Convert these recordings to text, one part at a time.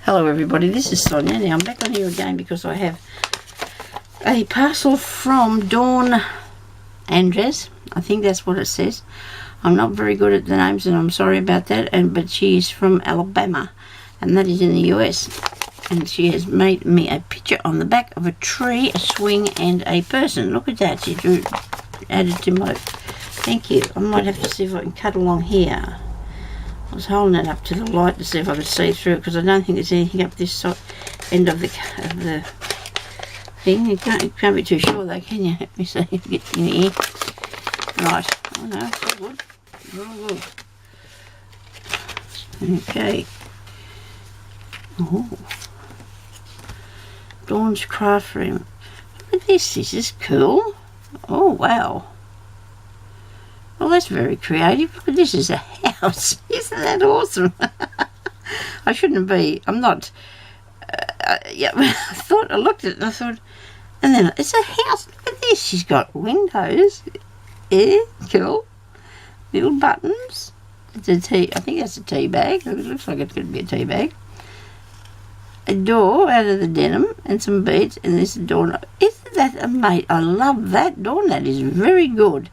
Hello everybody, this is Sonia. Now I'm back on here again because I have a parcel from Dawn Andress. I think that's what it says. I'm not very good at the names and I'm sorry about that, but she is from Alabama and that is in the US. And she has made me a picture on the back of a tree, a swing and a person. Look at that, she added to my... Thank you. I might have to see if I can cut along here. I was holding it up to the light to see if I could see through it because I don't think there's anything up this end of the thing. You can't be too sure though, can you? Let me see if you get in here. Right. Oh no, it's all good. It's all good. Okay. Oh. Dawn's craft room. Look at this. This is cool. Oh wow. Well, that's very creative. Look at this, is a house. Isn't that awesome? I shouldn't be. I'm not. Yeah, I looked at it and I thought, and then it's a house. Look at this. She's got windows. Yeah, cool. Little buttons. It's a tea. I think that's a tea bag. It looks like it could be a tea bag. A door out of the denim and some beads, and there's a door. Isn't that amazing? I love that Dawn. That is very good.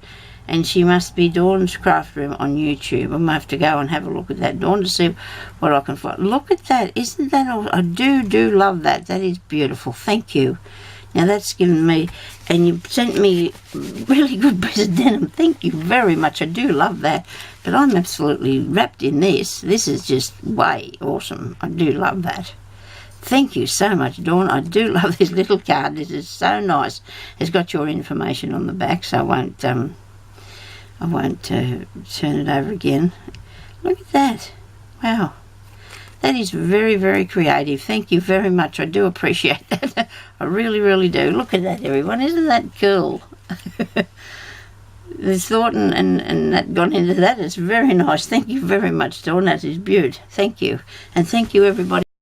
And she must be Dawn's Craft Room on YouTube. I might have to go and have a look at that, Dawn, to see what I can find. Look at that. Isn't that all? I do love that. That is beautiful. Thank you. Now that's given me, and you sent me really good piece of denim. Thank you very much. I do love that. But I'm absolutely wrapped in this. This is just way awesome. I do love that. Thank you so much, Dawn. I do love this little card. This is so nice. It's got your information on the back, so I won't turn it over again. Look at that. Wow. That is very, very creative. Thank you very much. I do appreciate that. I really, really do. Look at that, everyone. Isn't that cool? There's thought and that gone into that. It's very nice. Thank you very much, Dawn. That is beautiful. Thank you. And thank you, everybody.